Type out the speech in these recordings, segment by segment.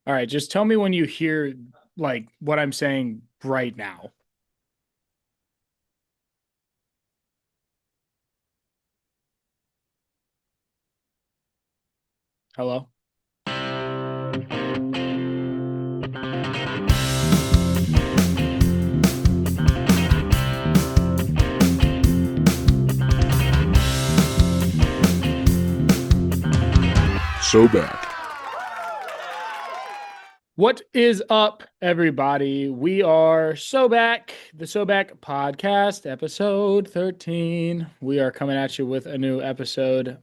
All right, just tell me when you hear like what I'm saying right now. Hello? So back. What is up, everybody? We are So Back, the So Back podcast, episode 13. We are coming at you with a new episode.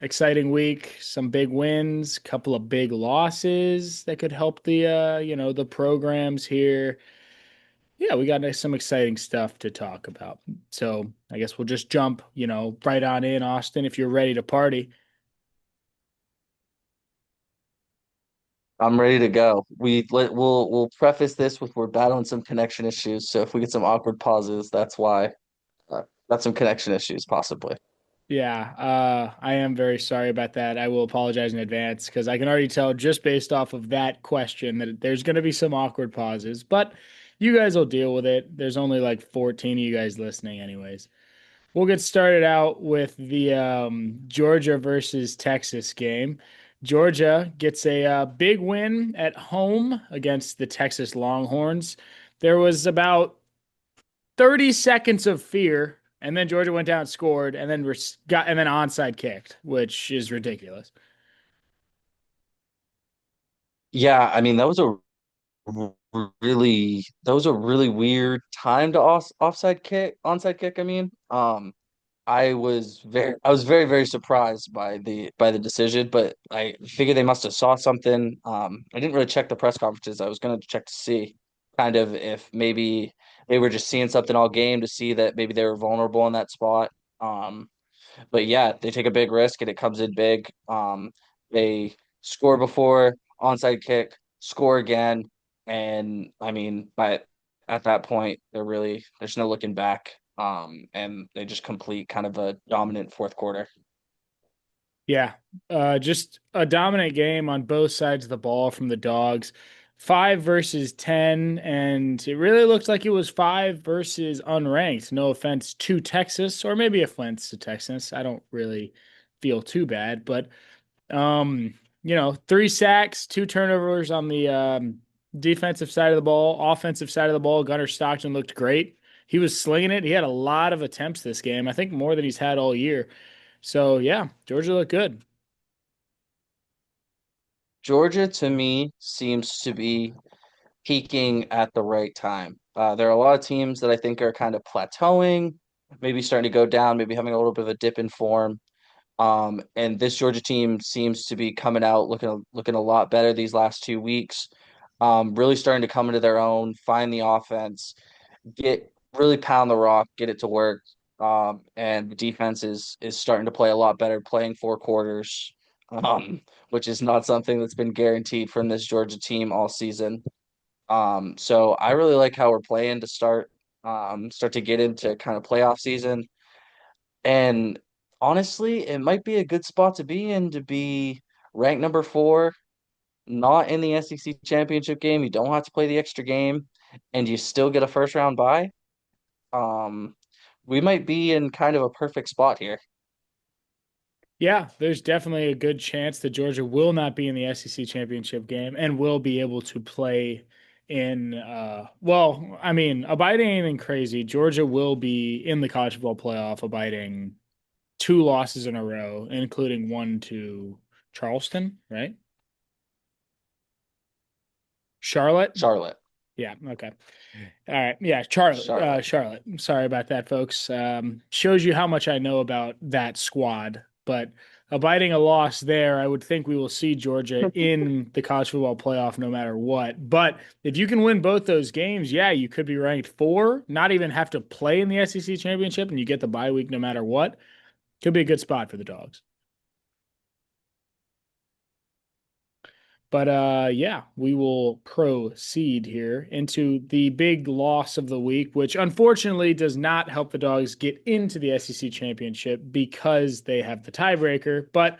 Exciting week, some big wins, couple of big losses that could help the programs here. Yeah, we got some exciting stuff to talk about. So I guess we'll just jump, right on in, Austin, if you're ready to party. I'm ready to go. We'll preface this with we're battling some connection issues. So if we get some awkward pauses, that's why. Got some connection issues possibly. Yeah, I am very sorry about that. I will apologize in advance because I can already tell just based off of that question that there's going to be some awkward pauses, but you guys will deal with it. There's only like 14 of you guys listening, anyways. We'll get started out with the Georgia versus Texas game. Georgia gets a big win at home against the Texas Longhorns. There was about 30 seconds of fear, and then Georgia went down and scored, and then onside kicked, which is ridiculous. Yeah, I mean that was a really weird time to offside kick onside kick. I was very very surprised by the decision, but I figured they must have saw something. I didn't really check the press conferences. I was gonna check to see kind of if maybe they were just seeing something all game to see that maybe they were vulnerable in that spot. Um, but yeah, they take a big risk and it comes in big. They score before onside kick, score again, and but at that point, there's no looking back. And they just complete kind of a dominant fourth quarter. Yeah, just a dominant game on both sides of the ball from the Dogs. 5 versus 10, and it really looked like it was 5 versus unranked. No offense to Texas, or maybe offense to Texas. I don't really feel too bad, but 3 sacks, 2 turnovers on the defensive side of the ball. Offensive side of the ball, Gunnar Stockton looked great. He was slinging it. He had a lot of attempts this game. I think more than he's had all year. So yeah, Georgia looked good. Georgia to me seems to be peaking at the right time. There are a lot of teams that I think are kind of plateauing, maybe starting to go down, maybe having a little bit of a dip in form. And this Georgia team seems to be coming out looking a lot better these last 2 weeks. Really starting to come into their own, find the offense, get really pound the rock, get it to work. And the defense is starting to play a lot better, playing 4 quarters, which is not something that's been guaranteed from this Georgia team all season. So I really like how we're playing to start to get into kind of playoff season. And honestly, it might be a good spot to be in to be ranked number 4, not in the SEC championship game. You don't have to play the extra game, and you still get a first round bye. Um, we might be in kind of a perfect spot here. Yeah, there's definitely a good chance that Georgia will not be in the SEC championship game and will be able to play in abiding anything crazy, Georgia will be in the college football playoff, abiding 2 losses in a row, including one to Charleston, right? Charlotte? Charlotte, Yeah, okay. All right. Yeah, Charlotte. Charlotte. Charlotte. Sorry about that, folks. Shows you how much I know about that squad. But abiding a loss there, I would think we will see Georgia in the college football playoff no matter what. But if you can win both those games, yeah, you could be ranked 4, not even have to play in the SEC championship, and you get the bye week no matter what. Could be a good spot for the Dogs. But yeah, we will proceed here into the big loss of the week, which unfortunately does not help the Dogs get into the SEC championship because they have the tiebreaker. But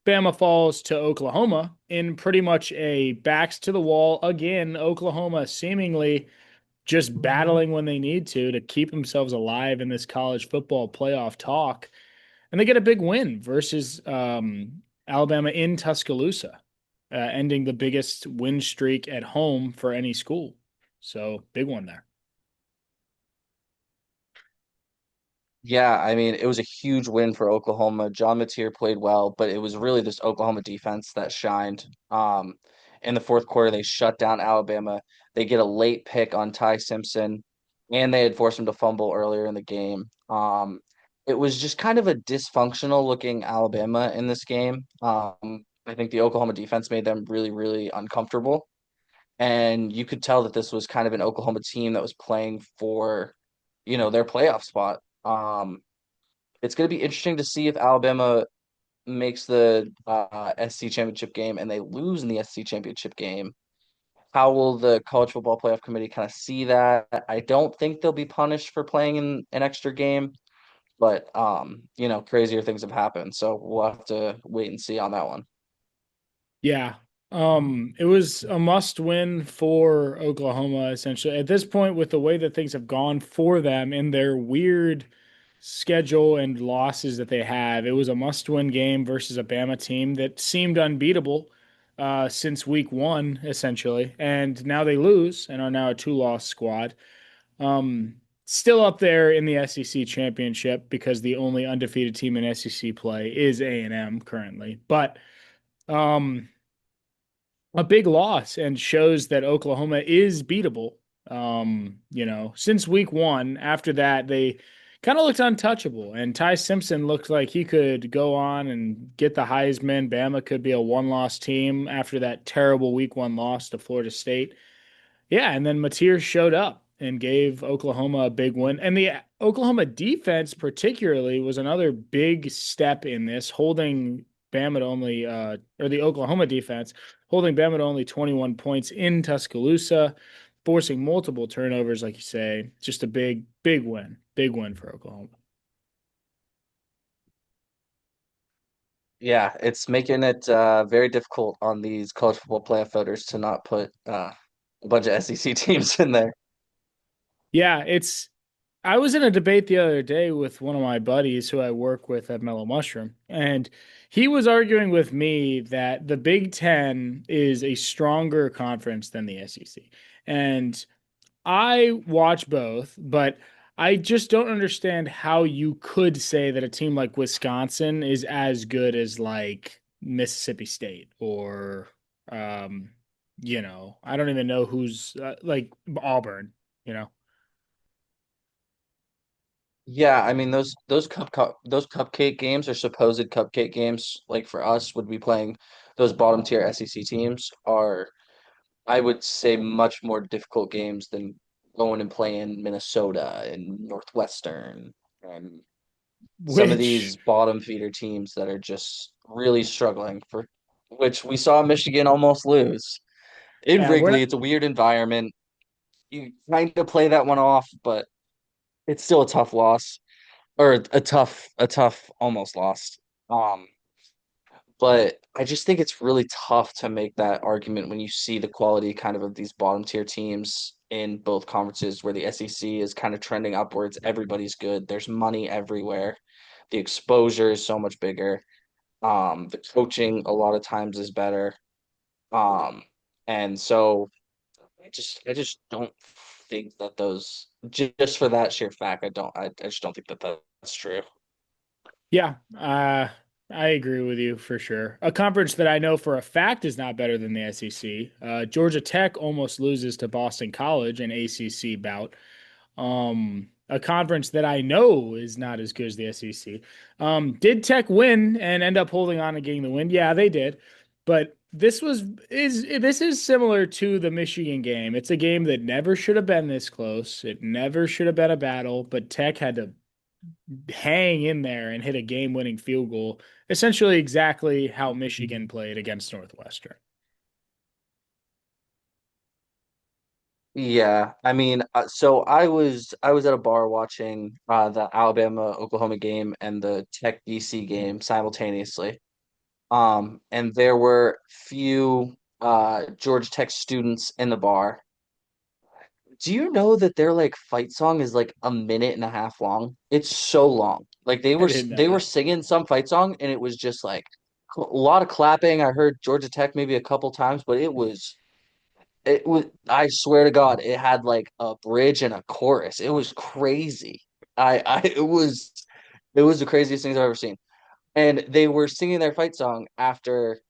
Bama falls to Oklahoma in pretty much a backs to the wall again. Oklahoma seemingly just battling when they need to keep themselves alive in this college football playoff talk. And they get a big win versus Alabama in Tuscaloosa, ending the biggest win streak at home for any school. So big one there. Yeah, I mean, it was a huge win for Oklahoma. John Mateer played well, but it was really this Oklahoma defense that shined. In the fourth quarter, they shut down Alabama. They get a late pick on Ty Simpson, and they had forced him to fumble earlier in the game. It was just kind of a dysfunctional looking Alabama in this game. I think the Oklahoma defense made them really, really uncomfortable. And you could tell that this was kind of an Oklahoma team that was playing for, their playoff spot. It's going to be interesting to see if Alabama makes the SC championship game and they lose in the SC championship game. How will the college football playoff committee kind of see that? I don't think they'll be punished for playing in an extra game, but crazier things have happened. So we'll have to wait and see on that one. Yeah. It was a must win for Oklahoma, essentially. At this point, with the way that things have gone for them in their weird schedule and losses that they have, it was a must win game versus a Bama team that seemed unbeatable since week one, essentially. And now they lose and are now a two-loss squad. Um, Still up there in the SEC championship because the only undefeated team in SEC play is A&M currently. But um, a big loss and shows that Oklahoma is beatable. Since week one, after that, they kind of looked untouchable. And Ty Simpson looked like he could go on and get the Heisman. Bama could be a one-loss team after that terrible week one loss to Florida State. Yeah, and then Mateer showed up and gave Oklahoma a big win. And the Oklahoma defense, particularly, was another big step in this, holding Bama to only, or the Oklahoma defense, holding Bama to only 21 points in Tuscaloosa, forcing multiple turnovers, like you say. Just a big win for Oklahoma. Yeah, it's making it very difficult on these college football playoff voters to not put a bunch of SEC teams in there. Yeah, I was in a debate the other day with one of my buddies who I work with at Mellow Mushroom, and he was arguing with me that the Big Ten is a stronger conference than the SEC. And I watch both, but I just don't understand how you could say that a team like Wisconsin is as good as like Mississippi State or, um, I don't even know who's like Auburn, you know. Yeah, I mean those cupcake games are supposed cupcake games. Like for us, would be playing those bottom tier SEC teams are, I would say, much more difficult games than going and playing Minnesota and Northwestern and some of Which these bottom feeder teams that are just really struggling for which we saw Michigan almost lose. In Yeah, we're Wrigley, not. it's a weird environment. You kind of play that one off, but it's still a tough loss or a tough almost loss. Um, but I just think it's really tough to make that argument when you see the quality kind of these bottom tier teams in both conferences where the SEC is kind of trending upwards. Everybody's good. There's money everywhere. The exposure is so much bigger. The coaching a lot of times is better. Um, and so I just don't think that those just for that sheer fact, I just don't think that that's true. Yeah, I agree with you for sure. A conference that I know for a fact is not better than the SEC. Georgia Tech almost loses to Boston College in ACC bout. A conference that I know is not as good as the SEC. Did Tech win and end up holding on and getting the win? Yeah, they did. But this is similar to the Michigan game. It's a game that never should have been this close. It never should have been a battle, but Tech had to hang in there and hit a game-winning field goal, essentially exactly how Michigan played against Northwestern. Yeah, I mean, so I was at a bar watching the Alabama Oklahoma game and the Tech DC game simultaneously. And there were few Georgia Tech students in the bar. Do you know that their like fight song is like a minute and a half long? It's so long. Like I didn't know they were that. singing some fight song and it was just like a lot of clapping. I heard Georgia Tech maybe a couple times, but it was I swear to God, it had like a bridge and a chorus. It was crazy. I it was the craziest things I've ever seen. And they were singing their fight song after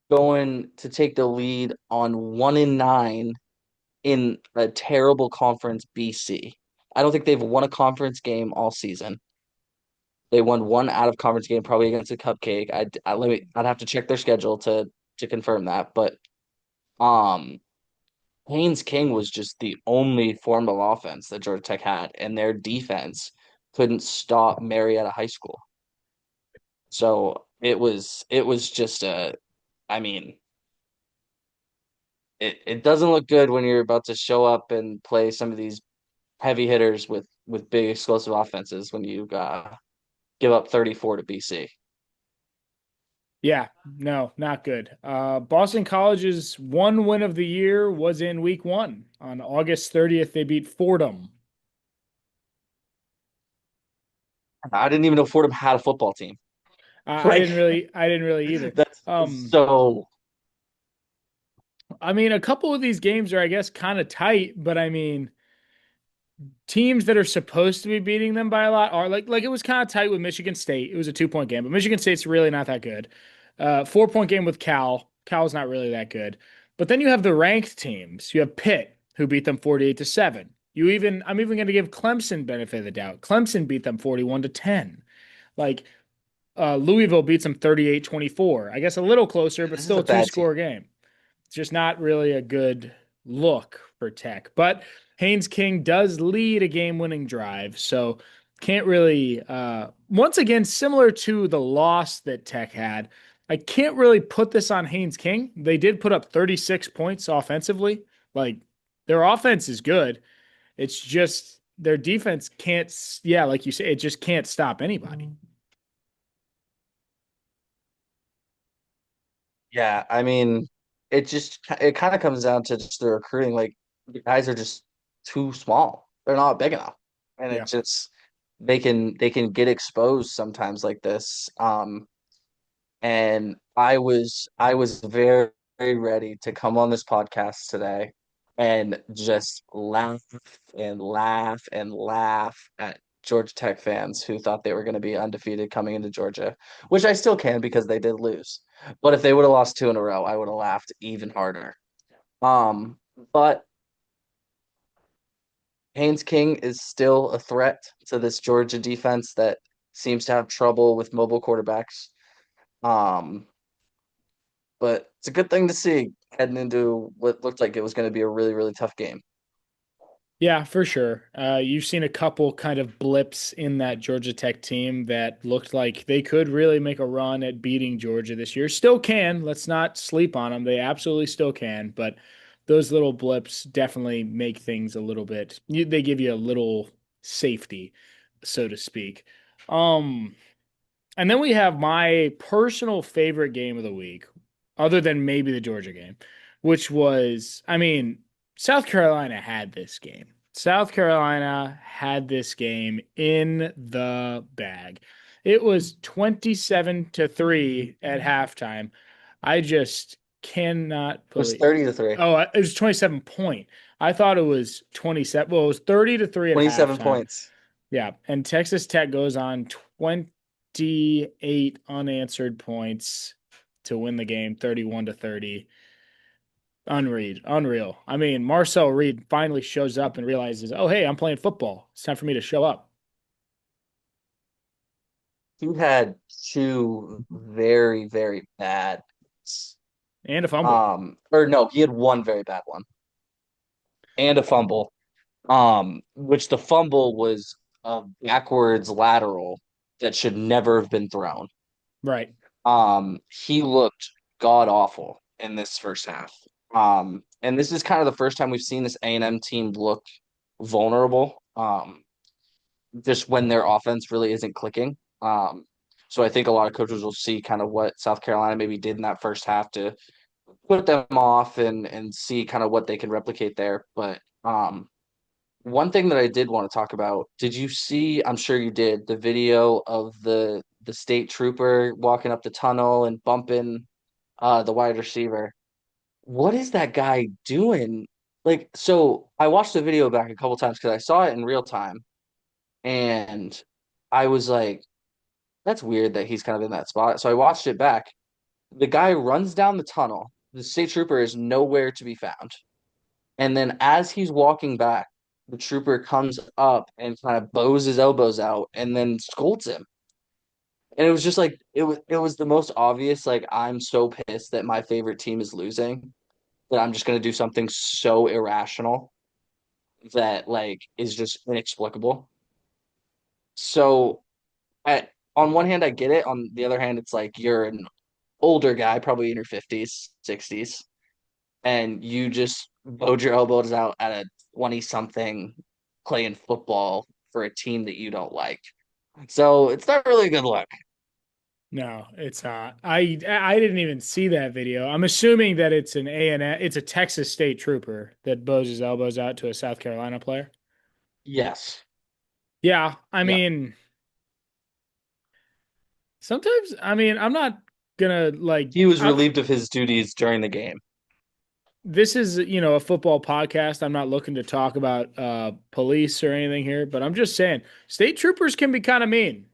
going to take the lead on 1-9 in a terrible conference, BC. I don't think they've won a conference game all season. They won one out of conference game, probably against a cupcake. I'd have to check their schedule to confirm that. But um, Haynes King was just the only form of offense that Georgia Tech had, and their defense couldn't stop Marietta High School. So it was just a, I mean, it doesn't look good when you're about to show up and play some of these heavy hitters with big explosive offenses when you give up 34 to BC. Yeah, no, not good. Boston College's one win of the year was in week one. On August 30th, they beat Fordham. I didn't even know Fordham had a football team. Like I didn't really either. that's Um, so I mean, a couple of these games are, I guess, kind of tight, but I mean, teams that are supposed to be beating them by a lot are like it was kind of tight with Michigan State. It was a 2 point game, but Michigan State's really not that good. 4 point game with Cal. Cal's not really that good. But then you have the ranked teams. You have Pitt, who beat them 48-7. I'm even going to give Clemson benefit of the doubt. Clemson beat them 41-10. Like Louisville beats them 38-24. I guess a little closer, but this is still a a two bad team. score game. It's just not really a good look for Tech. But Haynes King does lead a game winning drive. So can't really, once again, similar to the loss that Tech had, I can't really put this on Haynes King. They did put up 36 points offensively. Like their offense is good. It's just their defense can't, yeah, like you say, it just can't stop anybody. Yeah, I mean, it kind of comes down to just the recruiting. Like the guys are just too small. They're not big enough, and it Yeah. just they can get exposed sometimes like this. And I was very, very ready to come on this podcast today and just laugh and laugh and laugh at Georgia Tech fans who thought they were going to be undefeated coming into Georgia, which I still can because they did lose. But if they would have lost two in a row, I would have laughed even harder. Um, but Haynes King is still a threat to this Georgia defense that seems to have trouble with mobile quarterbacks. Um, but it's a good thing to see heading into what looked like it was going to be a really, really tough game. Yeah, for sure. You've seen a couple kind of blips in that Georgia Tech team that looked like they could really make a run at beating Georgia this year. Still can. Let's not sleep on them. They absolutely still can. But those little blips definitely make things a little bit, they give you a little safety, so to speak. Um, and then we have my personal favorite game of the week, other than maybe the Georgia game, which was, I mean, South Carolina had this game. South Carolina had this game in the bag. It was 27-3 at halftime. I just cannot It was believe. 30-3, Oh, it was 27 point. I thought it was 27. Well, it was 30-3 at 27 halftime. points. Yeah, and Texas Tech goes on 28 unanswered points to win the game 31-30. Unreal. I mean, Marcel Reed finally shows up and realizes, "Oh, hey, I'm playing football. It's time for me to show up." He had two very, very bad. And a fumble. Or no, he had one very bad one and a fumble. Which the fumble was a backwards lateral that should never have been thrown. Right. He looked god awful in this first half. And this is kind of the first time we've seen this A&M team look vulnerable. Just when their offense really isn't clicking. So I think a lot of coaches will see kind of what South Carolina maybe did in that first half to put them off and see kind of what they can replicate there. But one thing that I did want to talk about, did you see, I'm sure you did, the video of the state trooper walking up the tunnel and bumping the wide receiver? What is that guy doing? Like, so I watched the video back a couple times because I saw it in real time, and I was like, that's weird that he's kind of in that spot. So I watched it back. The guy runs down the tunnel. The state trooper is nowhere to be found. And then as he's walking back, the trooper comes up and kind of bows his elbows out and then scolds him. And it was just like it was the most obvious, like, I'm so pissed that my favorite team is losing that I'm just gonna do something so irrational that like is just inexplicable. So on one hand I get it. On the other hand, it's like you're an older guy, probably in your 50s, 60s, and you just bowed your elbows out at a 20 something playing football for a team that you don't like. So it's not really a good look. No, it's not. I didn't even see that video. I'm assuming that it's an A and it's a Texas State trooper that bows his elbows out to a South Carolina player. Yes. Yeah, I Yep. mean, sometimes I mean, I'm not gonna like He was relieved of his duties during the game. this is, a football podcast. I'm not looking to talk about police or anything here, but I'm just saying state troopers can be kind of mean.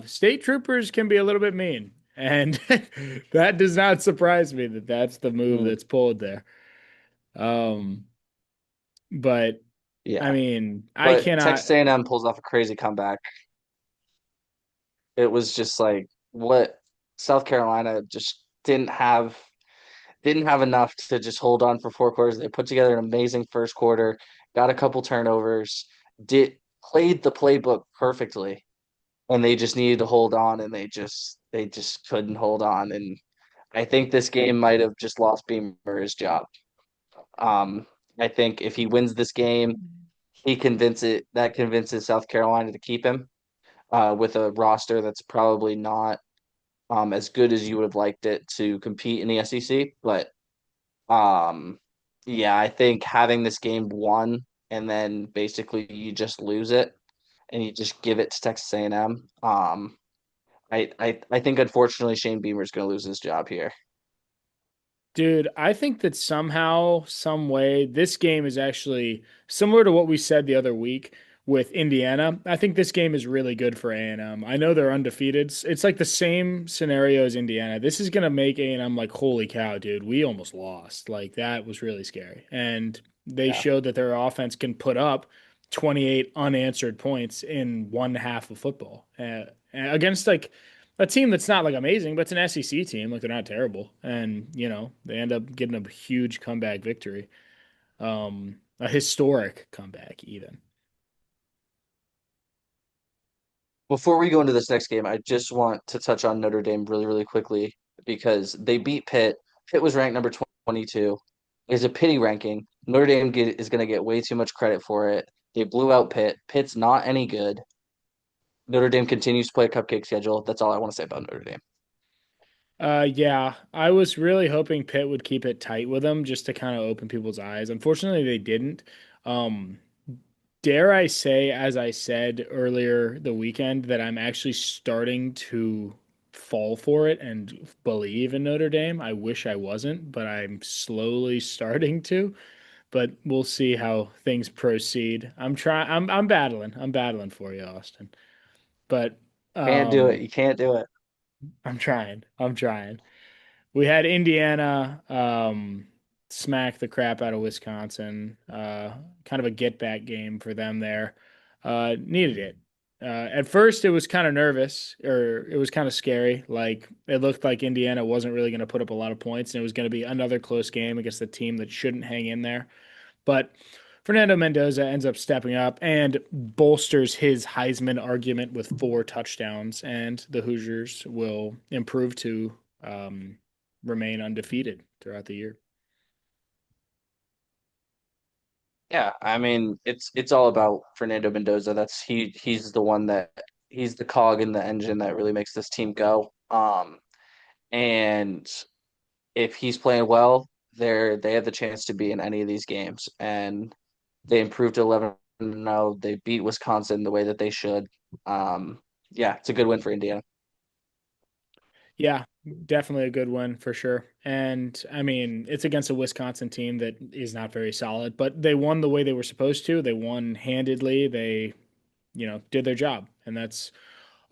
State troopers can be a little bit mean, and that does not surprise me that that's the move Mm, that's pulled there. Um, but I yeah. mean, I But cannot. Texas A&M pulls off a crazy comeback. It was just like what South Carolina just didn't have enough to just hold on for 4 quarters. They put together an amazing first quarter, got a couple turnovers, did played the playbook perfectly, and they just needed to hold on, and they just couldn't hold on. And I think this game might have just lost Beamer his job. Um, I think if he wins this game, convinces South Carolina to keep him with a roster that's probably not as good as you would have liked it to compete in the SEC. But um, yeah, I think having this game won and then basically you just lose it and you just give it to Texas A&M. I think unfortunately Shane Beamer's going to lose his job here. Dude, I think that somehow, some way, this game is actually similar to what we said the other week with Indiana. I think this game is really good for A&M. I know they're undefeated. It's like the same scenario as Indiana. This is gonna make A&M like, holy cow, dude, we almost lost. Like that was really scary. And they Yeah. showed that their offense can put up 28 unanswered points in one half of football against like a team that's not like amazing, but it's an SEC team. Like they're not terrible, and they end up getting a huge comeback victory, a historic comeback even. Before we go into this next game, I just want to touch on Notre Dame really, really quickly because they beat Pitt. Pitt was ranked number 22. It's a pity ranking. Is going to get way too much credit for it. They blew out Pitt. Pitt's not any good. Notre Dame continues to play a cupcake schedule. That's all I want to say about Notre Dame. Yeah, I was really hoping Pitt would keep it tight with them just to kind of open people's eyes. Unfortunately, they didn't. Um, dare I say, as I said earlier the weekend, that I'm actually starting to fall for it and believe in Notre Dame. I wish I wasn't, but I'm slowly starting to. But we'll see how things proceed. I'm trying. I'm battling. I'm battling for you, Austin. But Can't do it. um, You can't do it. I'm trying. I'm trying. We had Indiana smack the crap out of Wisconsin. Kind of a get back game for them there. Needed it. At first, it was kind of nervous, or it was kind of scary. Like it looked like Indiana wasn't really going to put up a lot of points, and it was going to be another close game against the team that shouldn't hang in there. But Fernando Mendoza ends up stepping up and bolsters his Heisman argument with 4 touchdowns, and the Hoosiers will improve to remain undefeated throughout the year. Yeah, I mean, it's all about Fernando Mendoza. He's the one that he's the cog in the engine that really makes this team go. And if he's playing well, they have the chance to be in any of these games. And they improved to 11-0. They beat Wisconsin the way that they should. Um, yeah, it's a good win for Indiana. Yeah, definitely a good one for sure. And I mean, it's against a Wisconsin team that is not very solid, but they won the way they were supposed to. They won handedly. They, did their job. And that's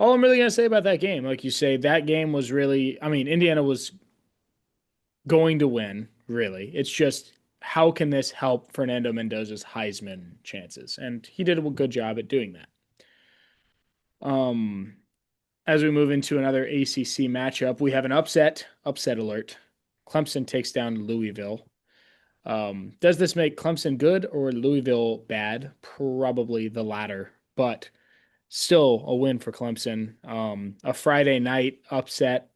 all I'm really going to say about that game. Like you say, that game was really, I mean, Indiana was going to win, really. It's just how can this help Fernando Mendoza's Heisman chances? And he did a good job at doing that. Um, as we move into another ACC matchup, we have an upset alert. Clemson takes down Louisville. Does this make Clemson good or Louisville bad? Probably the latter, but still a win for Clemson. A Friday night upset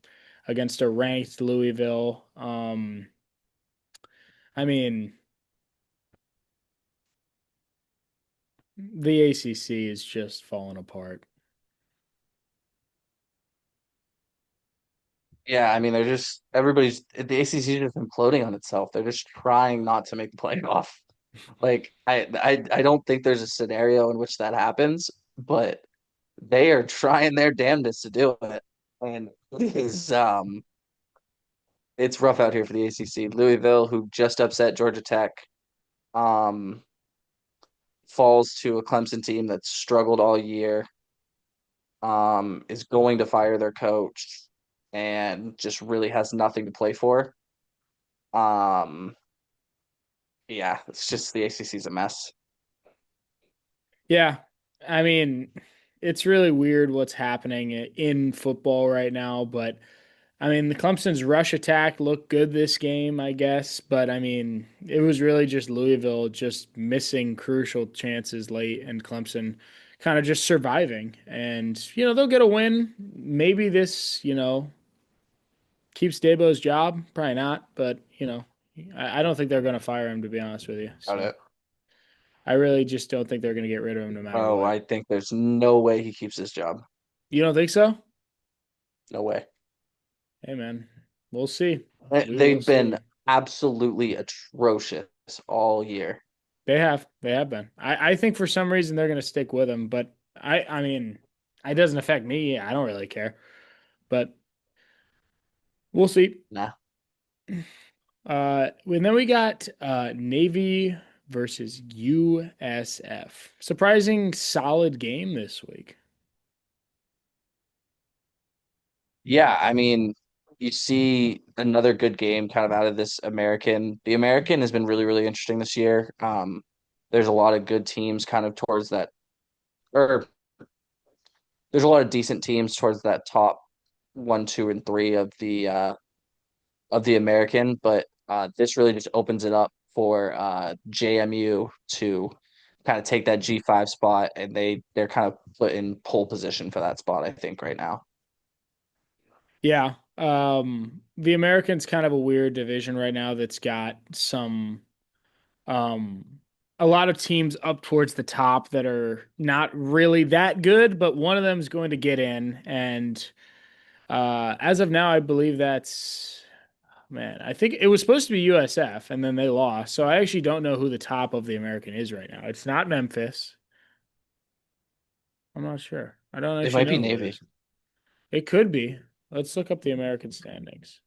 against a ranked Louisville. I mean, the ACC is just falling apart. Yeah, I mean, they're just everybody's the ACC is just imploding on itself. They're just trying not to make the playoff. Like I don't think there's a scenario in which that happens, but they are trying their damnedest to do it. And it is it's rough out here for the ACC. Louisville, who just upset Georgia Tech, um, falls to a Clemson team that's struggled all year, is going to fire their coach, and just really has nothing to play for. Um, yeah, it's just the ACC is a mess. Yeah. I mean, it's really weird what's happening in football right now, but I mean, the Clemson's rush attack looked good this game, I guess, but I mean, it was really just Louisville just missing crucial chances late and Clemson kind of just surviving. And, they'll get a win. Maybe this, keeps Dabo's job. Probably not, but, I don't think they're going to fire him, to be honest with you. Got So it. I really just don't think they're going to get rid of him no matter Oh, what. I think there's no way he keeps his job. You don't think so? No way. Hey, man, we'll see. We will They've been see. absolutely atrocious all year. They have been. I think for some reason they're going to stick with him, but I mean, it doesn't affect me. I don't really care, but we'll see. Nah. And then we got Navy versus USF. Surprising solid game this week. Yeah, I mean, you see another good game kind of out of this American. The American has been really, really interesting this year. There's a lot of good teams kind of towards that, or there's a lot of decent teams towards that top one, two, and three of the American, but this really just opens it up for JMU to kind of take that G5 spot, and they're kind of put in pole position for that spot, I think, right now. Yeah. The Americans kind of a weird division right now that's got some um a lot of teams up towards the top that are not really that good, but one of them is going to get in. And as of now, I believe that's man, I think it was supposed to be USF and then they lost. So I actually don't know who the top of the American is right now. It's not Memphis. I'm not sure. I don't It actually might be know who it Navy. is. It could be. Let's look up the American standings.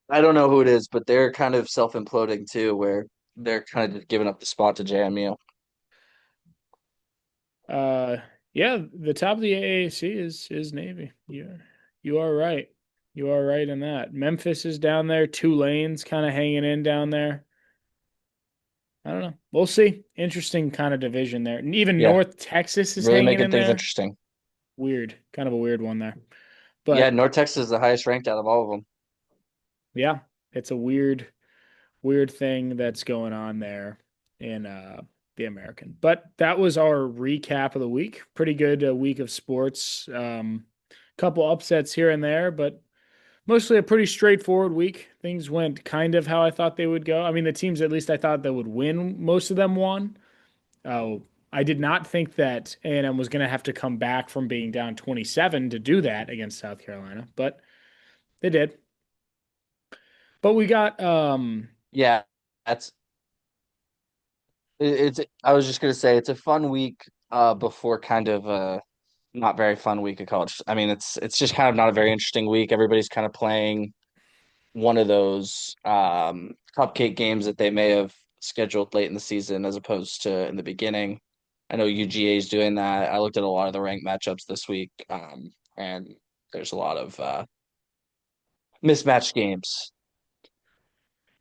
I don't know who it is, but they're kind of self-imploding too, where they're kind of just giving up the spot to JMU. Uh, yeah, the top of the AAC is Navy. You are right. You are right in that. Memphis is down there. Tulane's kind of hanging in down there. I don't know. We'll see. Interesting kind of division there. And even Yeah, North Texas is really hanging making in things there. interesting. Weird. Kind of a weird one there. Yeah, But North Texas is the highest ranked out of all of them. yeah, it's a weird thing that's going on there in the American. But that was our recap of the week. Pretty good week of sports. Couple upsets here and there, but mostly a pretty straightforward week. Things went kind of how I thought they would go. I mean, the teams at least I thought that would win, most of them won. Oh, I did not think that A&M was going to have to come back from being down 27 to do that against South Carolina, but they did. But we got Yeah, that's it's. I was just gonna say it's a fun week before kind of not very fun week of college. I mean, it's just kind of not a very interesting week. Everybody's kind of playing one of those cupcake games that they may have scheduled late in the season as opposed to in the beginning. I know UGA is doing that. I looked at a lot of the ranked matchups this week, and there's a lot of mismatched games.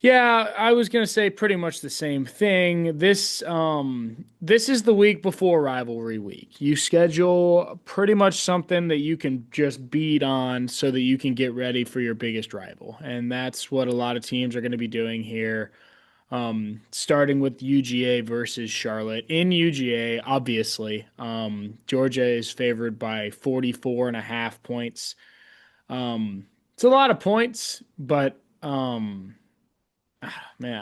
Yeah, I was gonna say pretty much the same thing. This is the week before rivalry week. You schedule pretty much something that you can just beat on so that you can get ready for your biggest rival. And that's what a lot of teams are going to be doing here. Starting with UGA versus Charlotte. In UGA, obviously, Georgia is favored by 44 and a half points. It's a lot of points, but man,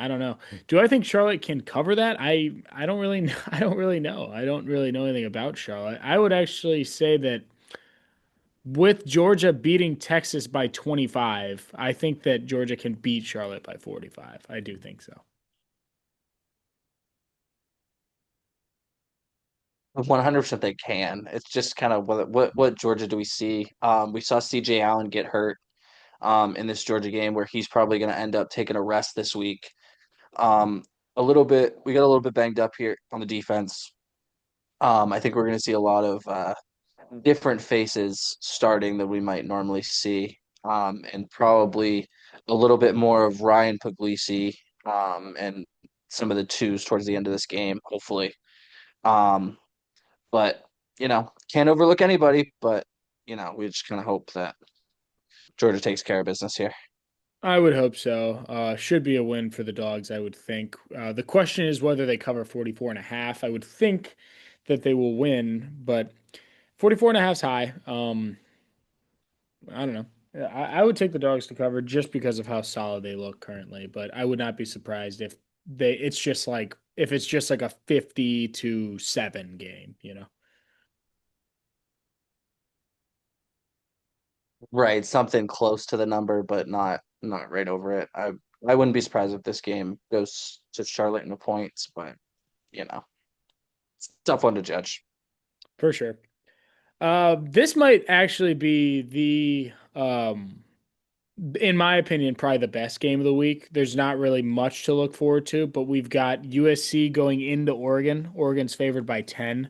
I don't know. Do I think Charlotte can cover that? I don't really I don't really know. I don't really know anything about Charlotte. I would actually say that with Georgia beating Texas by 25, I think that Georgia can beat Charlotte by 45. I do think so. 100% they can. It's just kind of what Georgia do we see? We saw CJ Allen get hurt in this Georgia game where he's probably going to end up taking a rest this week. Um, a little bit, we got a little bit banged up here on the defense. I think we're going to see a lot of different faces starting than we might normally see, and probably a little bit more of Ryan Puglisi and some of the twos towards the end of this game, hopefully. Um, but can't overlook anybody. But we just kind of hope that Georgia takes care of business here. I would hope so. Should be a win for the Dogs, I would think. The question is whether they cover 44 and a half. I would think that they will win, but 44 and a half is high. I don't know. I would take the Dogs to cover just because of how solid they look currently, but I would not be surprised if it's just like a 50-7 game, you know. Right, something close to the number, but not right over it. I wouldn't be surprised if this game goes to Charlotte in the points, but you know, it's a tough one to judge. For sure. This might actually be in my opinion, probably the best game of the week. There's not really much to look forward to, but we've got USC going into Oregon. Oregon's favored by 10.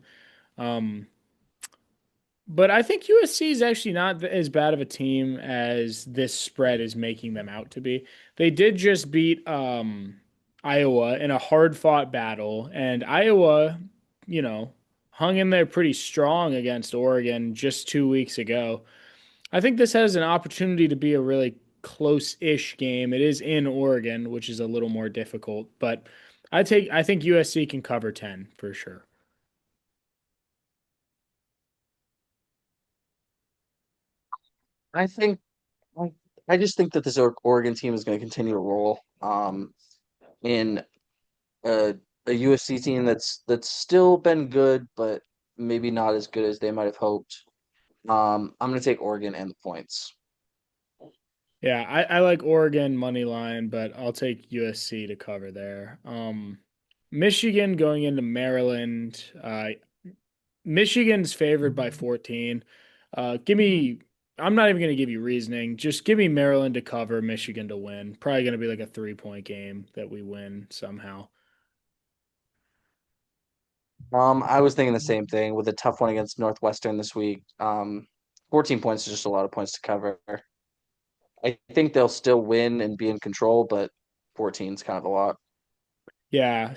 Um, but I think USC is actually not as bad of a team as this spread is making them out to be. They did just beat Iowa in a hard-fought battle, and Iowa, you know, hung in there pretty strong against Oregon just 2 weeks ago. I think this has an opportunity to be a really close-ish game. It is in Oregon, which is a little more difficult, but I think USC can cover 10 for sure. I think I, I just think that this Oregon team is going to continue to roll in a USC team that's still been good, but maybe not as good as they might have hoped. I'm going to take Oregon and the points. Yeah, I like Oregon money line, but I'll take USC to cover there. Michigan going into Maryland. Michigan's favored by 14. Give me, I'm not even going to give you reasoning. Just give me Maryland to cover, Michigan to win. Probably going to be like a 3 point game that we win somehow. I was thinking the same thing with a tough one against Northwestern this week. 14 points is just a lot of points to cover. I think they'll still win and be in control, but 14 is kind of a lot. Yeah,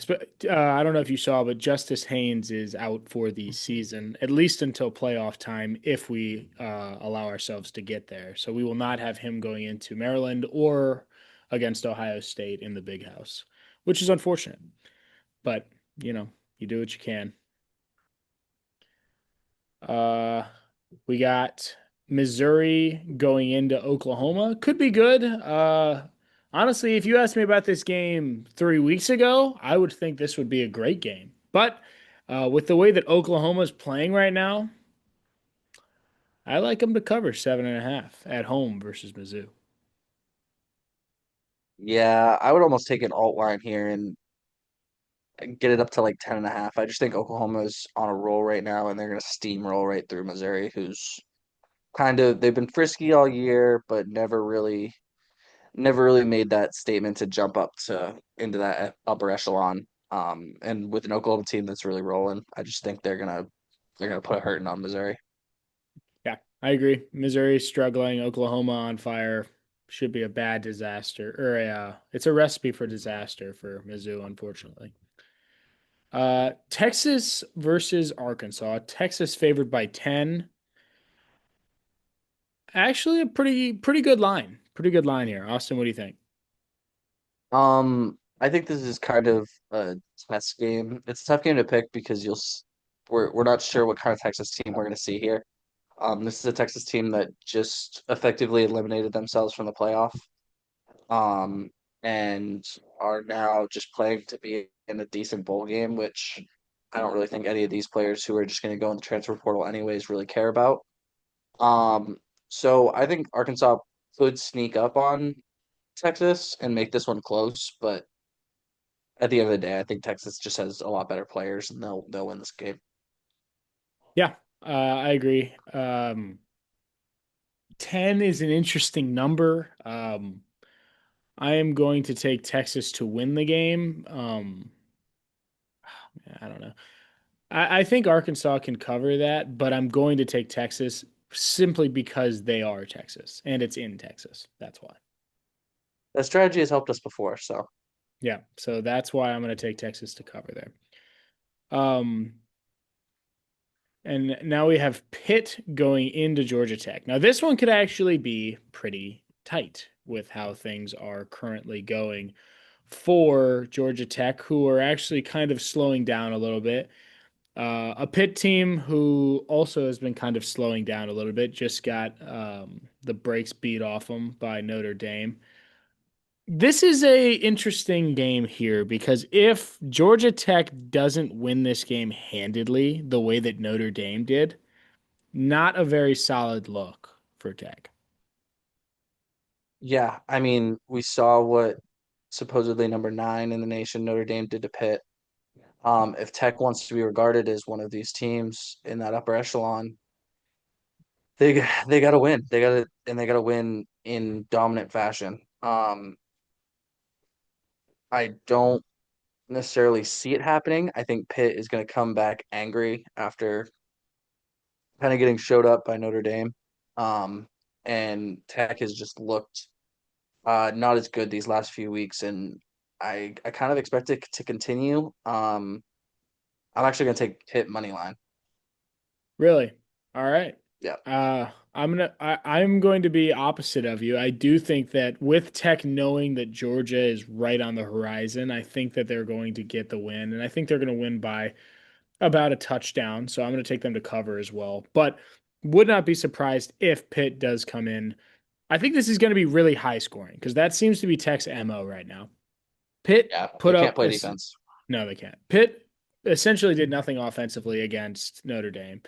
I don't know if you saw, but Justice Haynes is out for the season, at least until playoff time, if we allow ourselves to get there. So we will not have him going into Maryland or against Ohio State in the Big House, which is unfortunate. But you know, you do what you can. Uh, we got Missouri going into Oklahoma. Could be good. Honestly, if you asked me about this game 3 weeks ago, I would think this would be a great game. But With the way that Oklahoma's playing right now, I like them to cover 7.5 at home versus Mizzou. Yeah, I would almost take an alt line here and get it up to like 10.5. I just think Oklahoma's on a roll right now and they're gonna steamroll right through Missouri, who's they've been frisky all year, but never really made that statement to jump up to into that upper echelon. And with an Oklahoma team that's really rolling, I just think they're gonna put a hurting on Missouri. Yeah, I agree. Missouri's struggling. Oklahoma on fire. Should be a bad disaster, or it's a recipe for disaster for Mizzou, unfortunately. Texas versus Arkansas. Texas favored by 10. Actually, a pretty good line. Pretty good line here. Austin, what do you think? I think this is kind of a test game. It's a tough game to pick because we're not sure what kind of Texas team we're going to see here. This is a Texas team that just effectively eliminated themselves from the playoff, um, and are now just playing to be in a decent bowl game, which I don't really think any of these players who are just going to go in the transfer portal anyways really care about. Um, so I think Arkansas could sneak up on Texas and make this one close, but at the end of the day, I think Texas just has a lot better players and they'll win this game. Yeah, I agree. 10 is an interesting number. I am going to take Texas to win the game. I don't know. I think Arkansas can cover that, but I'm going to take Texas simply because they are Texas and it's in Texas. That's why. That strategy has helped us before, so Yeah, so that's why I'm going to take Texas to cover there. Um, and now we have Pitt going into Georgia Tech. Now this one could actually be pretty tight with how things are currently going for Georgia Tech, who are actually kind of slowing down a little bit. A Pitt team who also has been kind of slowing down a little bit, just got the brakes beat off them by Notre Dame. This is a interesting game here because if Georgia Tech doesn't win this game handedly the way that Notre Dame did, not a very solid look for Tech. yeah, I mean, we saw what supposedly number 9 in the nation Notre Dame did to Pitt. If Tech wants to be regarded as one of these teams in that upper echelon, they got to win. They got to win in dominant fashion. I don't necessarily see it happening. I think Pitt is going to come back angry after kind of getting showed up by Notre Dame. Um, and Tech has just looked not as good these last few weeks, and I kind of expect it to continue. I'm actually going to take Pitt money line. Really? All right. Yeah, I'm going to be opposite of you. I do think that with Tech knowing that Georgia is right on the horizon, I think that they're going to get the win, and I think they're going to win by about a touchdown. So I'm going to take them to cover as well. But would not be surprised if Pitt does come in. I think this is going to be really high scoring because that seems to be Tech's MO right now. Pitt yeah, put they can't up play a defense. no, they can't. Pitt essentially did nothing offensively against Notre Dame.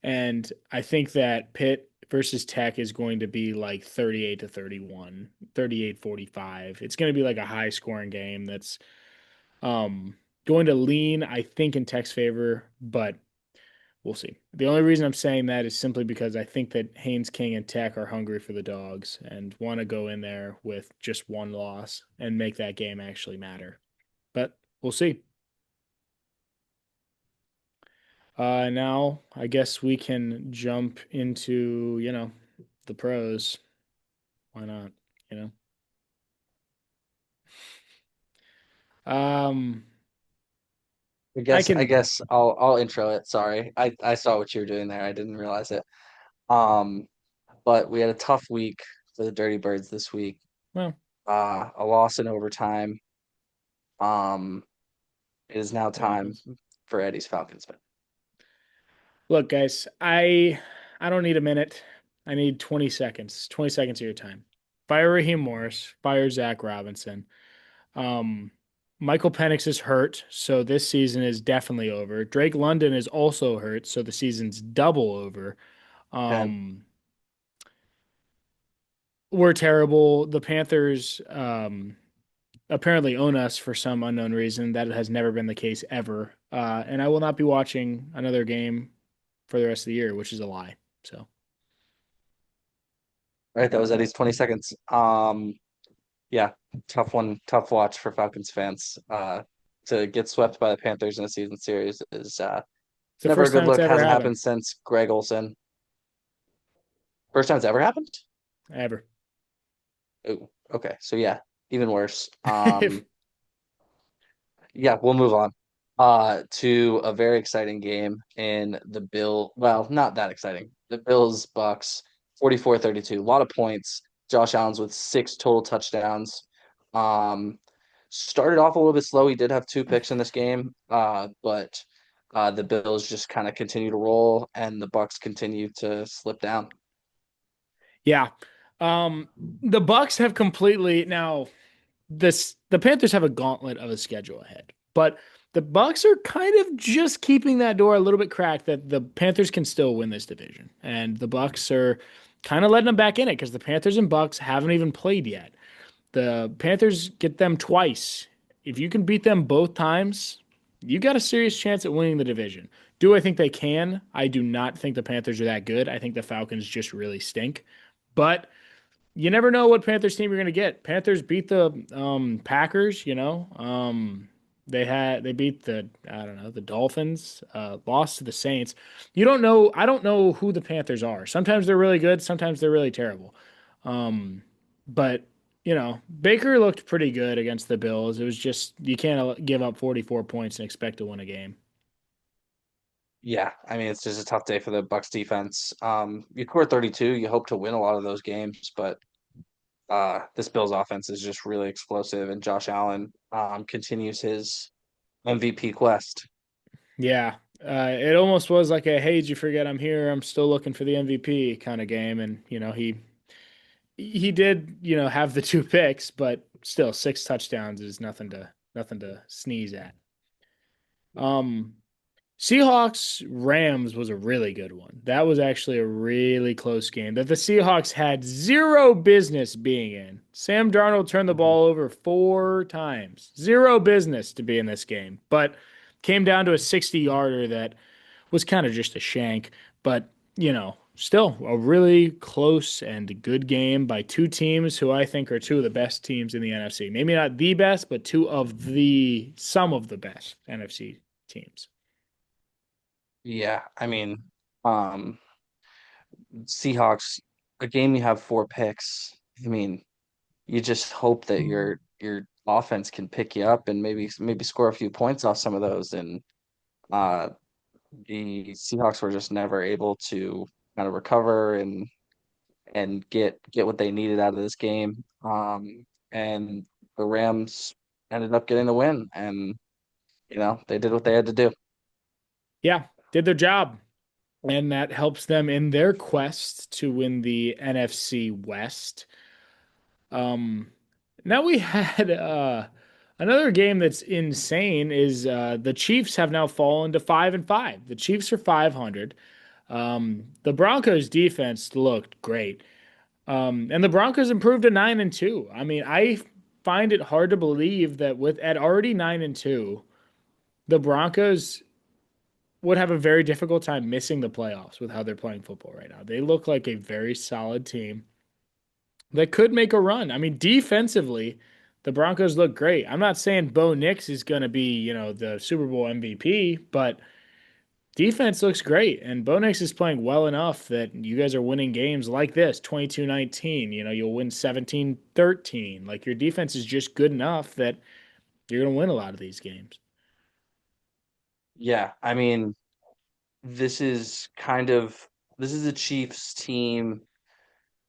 And I think that Pitt versus Tech is going to be like 38 to 31, 38-45. It's going to be like a high scoring game that's um, going to lean, I think, in Tech's favor, but we'll see. The only reason I'm saying that is simply because I think that Haynes King and Tech are hungry for the dogs and want to go in there with just one loss and make that game actually matter. But we'll see. Now I guess we can jump into, the pros. Why not? You Um, I I guess I can, guess I'll intro it. Sorry, I saw what you were doing there. I didn't realize it. Um, but we had a tough week for the Dirty Birds this week. well, A loss in overtime. Um, it is now it time happens. for Eddie's Falcons. Look, guys, I don't need a minute. I need 20 seconds. 20 seconds of your time. Fire Raheem Morris, fire Zach Robinson. Um, Michael Penix is hurt, so this season is definitely over. Drake London is also hurt, so the season's double over. Okay. Um, we're terrible. The Panthers apparently own us for some unknown reason. That has never been the case ever. And I will not be watching another game for the rest of the year, which is a lie. So All right, that was Eddie's 20 seconds. Yeah, tough one, tough watch for Falcons fans. To get swept by the Panthers in a season series is it's the never a first good time it's look. ever Hasn't happened, happened since Greg Olson. First time it's ever happened? ever. Ooh, okay. So yeah, even worse. Yeah, we'll move on. To a very exciting game in the well, not that exciting. The Bills Bucks 44-32. A lot of points. Josh Allen's with 6 total touchdowns. Um Started off a little bit slow. He did have 2 picks in this game. But the Bills just kind of continue to roll and the Bucks continue to slip down. Yeah. Um, the Bucks have completely now the Panthers have a gauntlet of a schedule ahead, but the Bucks are kind of just keeping that door a little bit cracked that the Panthers can still win this division, and the Bucks are kind of letting them back in it because the Panthers and Bucks haven't even played yet. The Panthers get them twice. If you can beat them both times, you got a serious chance at winning the division. Do I think they can? I do not think the Panthers are that good. I think the Falcons just really stink. But you never know what Panthers team you're going to get. Panthers beat the Packers, you know. They beat the I don't know, the Dolphins, lost to the Saints. You don't know, I don't know who the Panthers are. Sometimes they're really good, sometimes they're really terrible. Um, but you know, Baker looked pretty good against the Bills. It was just you can't give up 44 points and expect to win a game. Yeah, I mean it's just a tough day for the Bucks defense. You score 32, you hope to win a lot of those games, but this Bills offense is just really explosive, and Josh Allen continues his MVP quest. Yeah. It almost was like a hey, did you forget I'm here? I'm still looking for the MVP kind of game. And, you know, he did, you know, have the two picks, but still 6 touchdowns is nothing to sneeze at. Um Seahawks Rams was a really good one. That was actually a really close game that the Seahawks had zero business being in. Sam Darnold turned the Mhm. ball over 4 times. Zero business to be in this game, but came down to a 60-yarder that was kind of just a shank, but you know, still a really close and good game by two teams who I think are two of the best teams in the NFC. Maybe not the best, but two of the some of the best NFC teams. Yeah, I mean, um, Seahawks, a game you have 4 picks. I mean, you just hope that your offense can pick you up and maybe score a few points off some of those. And uh, the Seahawks were just never able to kind of recover and get what they needed out of this game. And the Rams ended up getting the win, and they did what they had to do. Yeah, did their job. And that helps them in their quest to win the NFC West. Um, now we had another game that's insane is the Chiefs have now fallen to 5-5. The Chiefs are 500. The Broncos defense looked great. And the Broncos improved to 9-2. I mean, I find it hard to believe that with at already 9-2, the Broncos would have a very difficult time missing the playoffs with how they're playing football right now. They look like a very solid team that could make a run. I mean, defensively, the Broncos look great. I'm not saying Bo Nix is going to be, you know, the Super Bowl MVP, but defense looks great. And Bo Nix is playing well enough that you guys are winning games like this 22-19. You know, you'll win 17-13. Like your defense is just good enough that you're going to win a lot of these games. Yeah, I mean, this is kind of this is a Chiefs team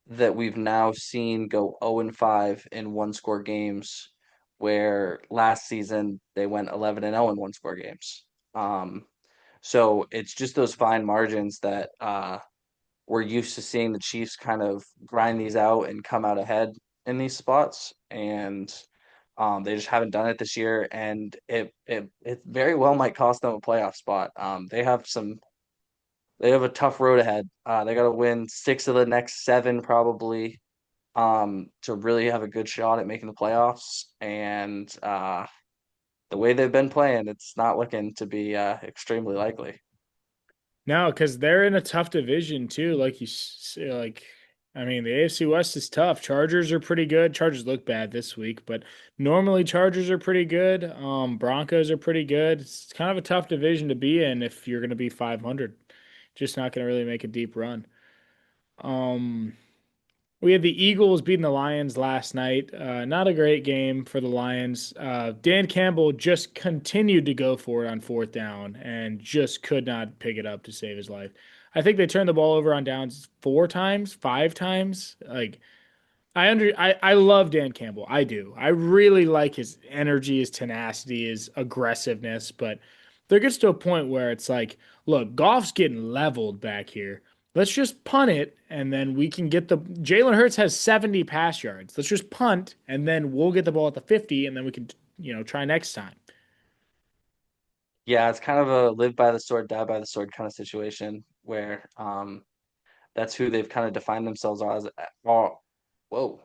that we've now seen go 0-5 in one-score games, where last season they went 11-0 in one-score games. Um, so it's just those fine margins that we're used to seeing the Chiefs kind of grind these out and come out ahead in these spots. And They just haven't done it this year, and it very well might cost them a playoff spot. They have a tough road ahead. They got to win six of the next seven probably to really have a good shot at making the playoffs. And the way they've been playing, it's not looking to be extremely likely. No, because they're in a tough division too. I mean, the AFC West is tough. Chargers are pretty good. Chargers look bad this week, but normally Chargers are pretty good. Broncos are pretty good. It's kind of a tough division to be in if you're going to be 500. Just not going to really make a deep run. Um, we had the Eagles beating the Lions last night. Not a great game for the Lions. Dan Campbell just continued to go for it on fourth down and just could not pick it up to save his life. I think they turned the ball over on downs four times, five times. I love Dan Campbell. I do. I really like his energy, his tenacity, his aggressiveness, but there gets to a point where it's like, look, Goff's getting leveled back here. Let's just punt it and then we can get the Jalen Hurts has 70 pass yards. Let's just punt and then we'll get the ball at the 50 and then we can, try next time. Yeah, it's kind of a live by the sword, die by the sword kind of situation where that's who they've kind of defined themselves as. Oh, whoa,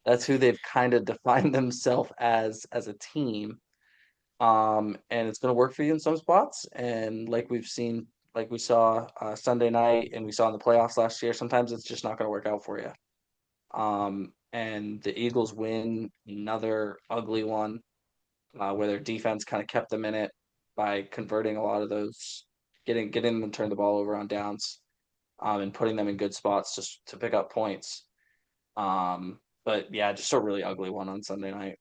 that's who they've kind of defined themselves as a team. And it's going to work for you in some spots. And like we've seen, like we saw Sunday night, and we saw in the playoffs last year, sometimes it's just not going to work out for you. And the Eagles win another ugly one where their defense kind of kept them in it by converting a lot of those, getting them to turn the ball over on downs, and putting them in good spots just to pick up points. But yeah, just a really ugly one on Sunday night.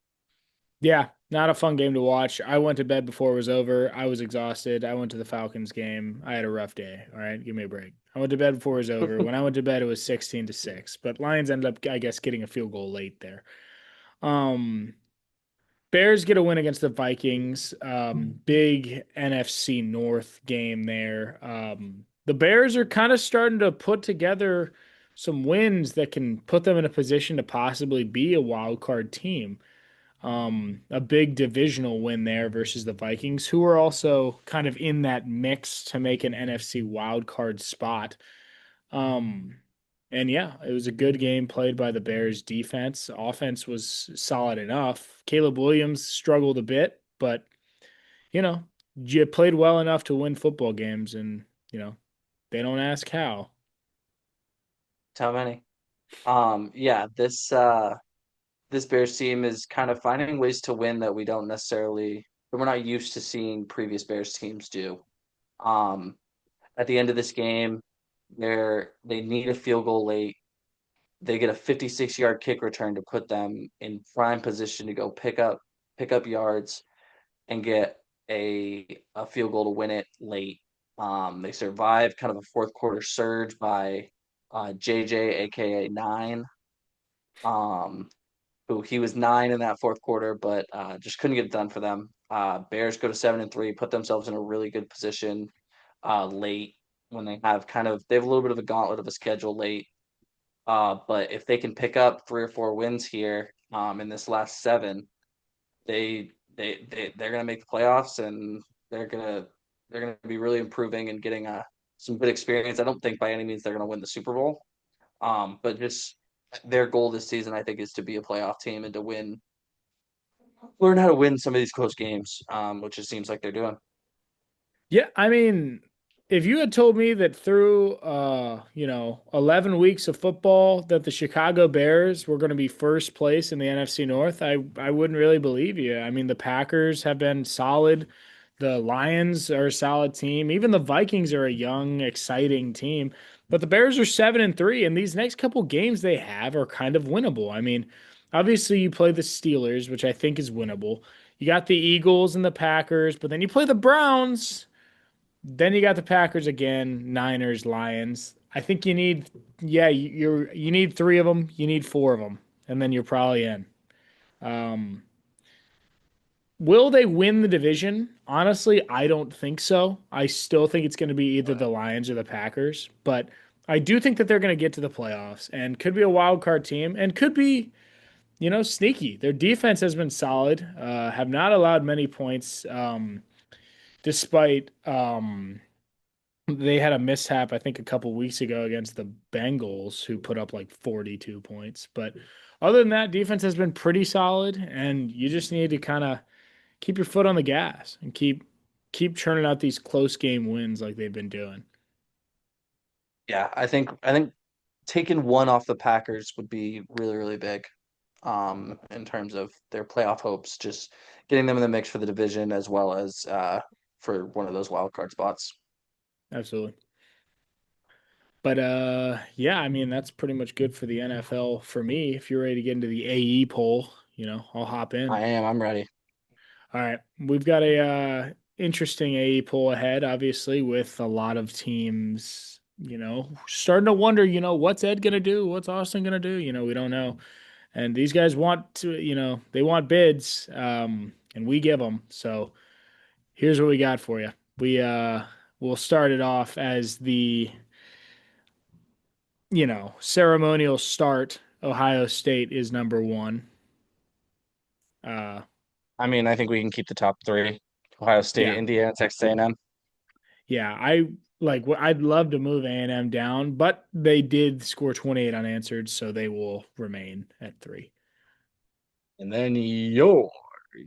Yeah, not a fun game to watch. I went to bed before it was over. I was exhausted. I went to the Falcons game. I had a rough day. All right, give me a break. I went to bed before it was over. When I went to bed, it was 16-6. But Lions ended up, I guess, getting a field goal late there. Um, Bears get a win against the Vikings. Big NFC North game there. The Bears are kind of starting to put together some wins that can put them in a position to possibly be a wild card team. A big divisional win there versus the Vikings, who are also kind of in that mix to make an NFC wild card spot. Um, and yeah, it was a good game played by the Bears defense. Offense was solid enough. Caleb Williams struggled a bit, but you know, you played well enough to win football games, and they don't ask how. How many? Yeah, this Bears team is kind of finding ways to win that we don't necessarily that we're not used to seeing previous Bears teams do. Um, at the end of this game, they need a field goal late. They get a 56-yard kick return to put them in prime position to go pick up yards and get a field goal to win it late. They survive kind of a fourth quarter surge by JJ, aka Nine. Um, who he was nine in that fourth quarter, but just couldn't get it done for them. Bears go to 7-3, put themselves in a really good position late when they have a little bit of a gauntlet of a schedule late. But if they can pick up three or four wins here in this last seven, they're gonna make the playoffs and they're gonna they're gonna be really improving and getting some good experience. I don't think by any means they're gonna win the Super Bowl, but just their goal this season, I think, is to be a playoff team and to learn how to win some of these close games, which it seems like they're doing. Yeah, I mean, if you had told me that through 11 weeks of football that the Chicago Bears were going to be first place in the NFC North, I wouldn't really believe you. I mean, the Packers have been solid. The Lions are a solid team. Even the Vikings are a young, exciting team. But the Bears are 7-3, and these next couple games they have are kind of winnable. I mean, obviously you play the Steelers, which I think is winnable. You got the Eagles and the Packers, but then you play the Browns. Then you got the Packers again, Niners, Lions. I think you need, yeah, you need three of them. You need four of them, and then you're probably in. Um, will they win the division? Honestly, I don't think so. I still think it's going to be either the Lions or the Packers, but I do think that they're going to get to the playoffs and could be a wild card team and could be sneaky. Their defense has been solid. Have not allowed many points, despite they had a mishap, I think, a couple weeks ago against the Bengals, who put up like 42 points. But other than that, defense has been pretty solid, and you just need to kind of keep your foot on the gas and keep churning out these close game wins like they've been doing. Yeah, I think taking one off the Packers would be really, really big in terms of their playoff hopes, just getting them in the mix for the division as well as for one of those wild card spots. Absolutely. But yeah, I mean that's pretty much good for the NFL for me. If you're ready to get into the AE poll, I'll hop in. I'm ready. All right. We've got a interesting AE poll ahead, obviously, with a lot of teams, starting to wonder, what's Ed gonna do? What's Austin gonna do? We don't know. And these guys want to, they want bids, and we give them. So here's what we got for you. We'll start it off as the, ceremonial start. Ohio State is number one. Uh, I mean, I think we can keep the top three: Ohio State, yeah, Indiana, Texas A&M, yeah. I'd love to move A&M down, but they did score 28 unanswered, so they will remain at three. and then your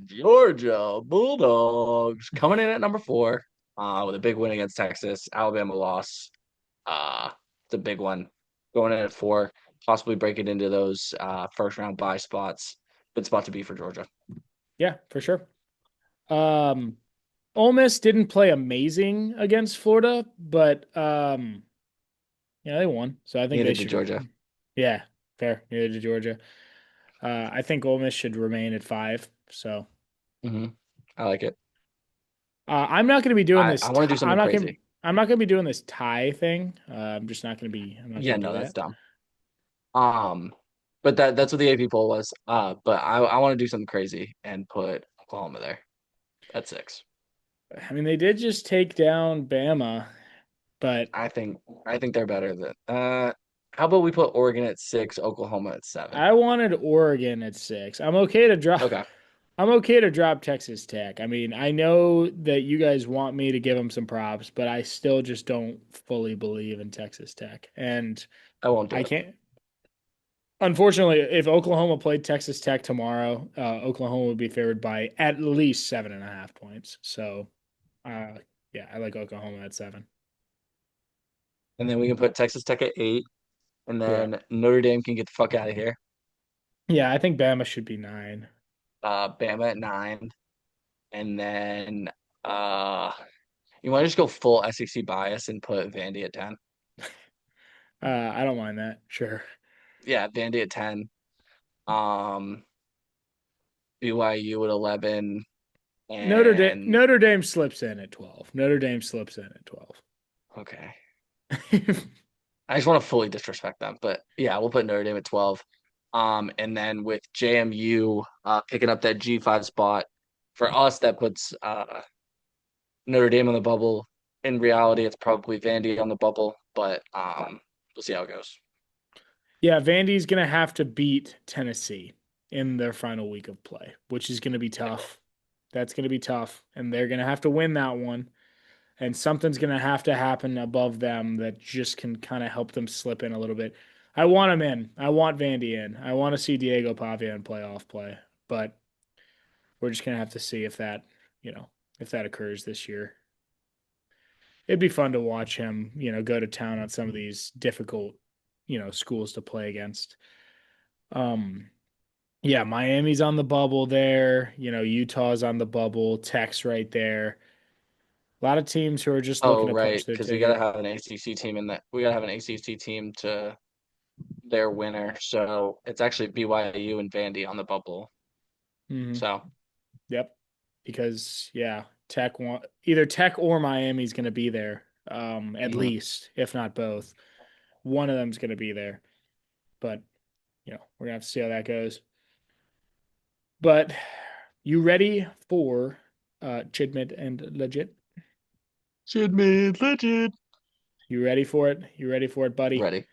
Georgia Bulldogs coming in at number four with a big win against Texas. Alabama loss. It's a big one. Going in at four, possibly breaking into those first round bye spots. Good spot to be for Georgia. Yeah, for sure. Um, Ole Miss didn't play amazing against Florida, but yeah, they won. So I think Neither they did should. Georgia. Yeah, fair. Neither did Georgia. I think Ole Miss should remain at five. So hmm I like it. I'm not going to be doing I, this. I want to do something crazy. I'm not going to be doing this tie thing. I'm just not going to be. I'm not Yeah, going to do no, that's that. dumb. Um, but that's what the AP poll was. But I want to do something crazy and put Oklahoma there at six. I mean, they did just take down Bama, but I think they're better than how about we put Oregon at six, Oklahoma at seven? I wanted Oregon at six. I'm okay to drop. Okay. I'm okay to drop Texas Tech. I mean, I know that you guys want me to give them some props, but I still just don't fully believe in Texas Tech. And I won't do I it. can't, unfortunately, if Oklahoma played Texas Tech tomorrow, Oklahoma would be favored by at least 7.5 points. So, uh, yeah, I like Oklahoma at seven. And then we can put Texas Tech at eight, and Yeah. then Notre Dame can get the fuck out of here. Yeah, I think Bama should be nine. Bama at nine, and then uh, you want to just go full SEC bias and put Vandy at 10? I don't mind that. Sure. Yeah, Vandy at 10. Um, BYU at 11, and Notre Dame slips in at 12. Notre Dame slips in at 12. okay. I just want to fully disrespect them, but yeah, we'll put Notre Dame at 12. And then with JMU picking up that G5 spot for us, that puts Notre Dame on the bubble. In reality, it's probably Vandy on the bubble, but we'll see how it goes. Yeah, Vandy's going to have to beat Tennessee in their final week of play, which is going to be tough. That's going to be tough. And they're going to have to win that one. And something's going to have to happen above them that just can kind of help them slip in a little bit. I want them in. I want Vandy in. I want to see Diego Pavia in playoff play. But we're just going to have to see you know, if that occurs this year. It'd be fun to watch him, go to town on some of these difficult, schools to play against. Um, Yeah, Miami's on the bubble there. Utah's on the bubble. Tech's right there. A lot of teams who are just looking Oh, to right, punch their because we gotta ticket. have an ACC team in that. We gotta have an ACC team to their winner. So it's actually BYU and Vandy on the bubble. Hmm. So Yep. Because yeah, either Tech or Miami's going to be there. At mhm. least, if not both. One of them's going to be there. But we're gonna have to see how that goes. But you ready for Chidmit and Legit? Should be legit. You ready for it? You ready for it, buddy? Ready.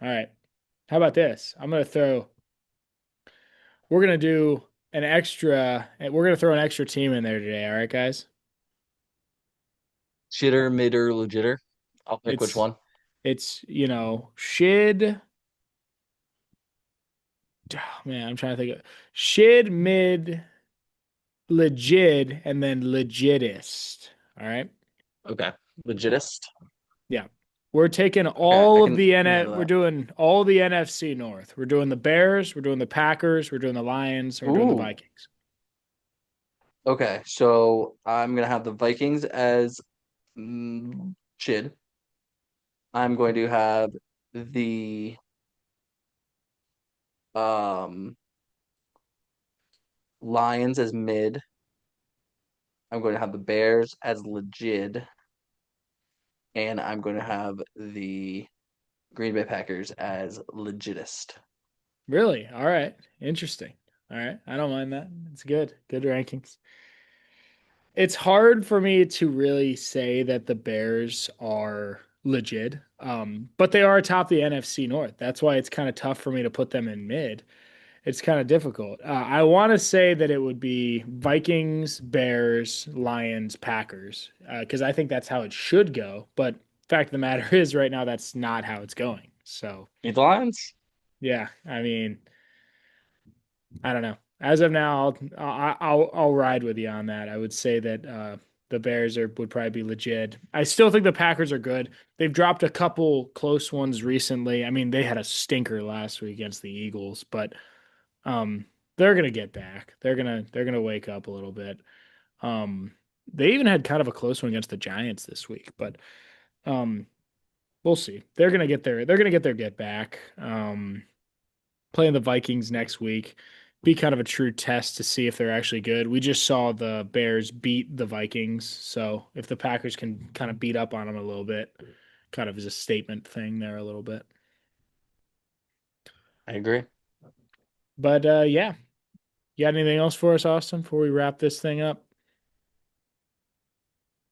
All right. How about this? I'm gonna throw we're gonna do an extra. We're gonna throw an extra team in there today. All right, guys. Shitter, midder, legitter. I'll pick which It's one. it's SHID. Oh, man, I'm trying to think of SHID, mid, legit, and then legitist. All right. Okay. Legitist. Yeah. We're taking Okay, all of the N. handle We're that. doing all the NFC North. We're doing the Bears. We're doing the Packers. We're doing the Lions. And we're doing the Ooh. Vikings. Okay, so I'm gonna have the Vikings as Chid. I'm going to have the um Lions as mid. I'm going to have the Bears as legit, and I'm going to have the Green Bay Packers as legitist. Really? All right. Interesting. All right. I don't mind that. It's good. Good rankings. It's hard for me to really say that the Bears are legit, but they are atop the NFC North. That's why it's kind of tough for me to put them in mid. It's kind of difficult. I want to say that it would be Vikings, Bears, Lions, Packers, because I think that's how it should go. But fact of the matter is, right now, that's not how it's going. So, Need the Lions? yeah, I mean, I don't know. As of now, I'll ride with you on that. I would say that the Bears are would probably be legit. I still think the Packers are good. They've dropped a couple close ones recently. I mean, they had a stinker last week against the Eagles, but um, they're gonna get back. They're gonna wake up a little bit. Um, they even had kind of a close one against the Giants this week, but um, we'll see. They're gonna get their get back. Playing the Vikings next week be kind of a true test to see if they're actually good. We just saw the Bears beat the Vikings, so if the Packers can kind of beat up on them a little bit, kind of is a statement thing there a little bit. I agree. But yeah, you got anything else for us, Austin, before we wrap this thing up?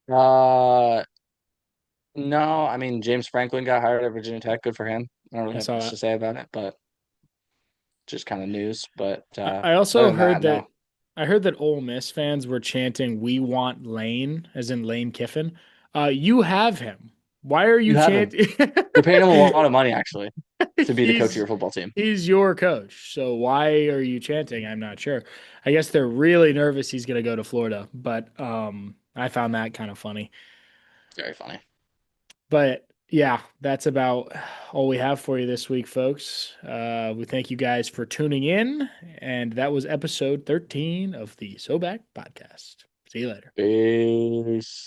Uh, no, I mean James Franklin got hired at Virginia Tech. Good for him. I don't really I have saw much to that. say about it, but just kind of news. But I other also than that, heard no. that I heard that Ole Miss fans were chanting "We want Lane," as in Lane Kiffin. You have him. Why are You you have him. chanting? You're paying him a lot of money actually to be the coach of He's your football team. he's your coach. So why are you chanting? I'm not sure. I guess they're really nervous he's going to go to Florida, but I found that kind of funny. Very funny. But yeah, that's about all we have for you this week, folks. We thank you guys for tuning in, and that was episode 13 of the So Back podcast. See you later. Peace.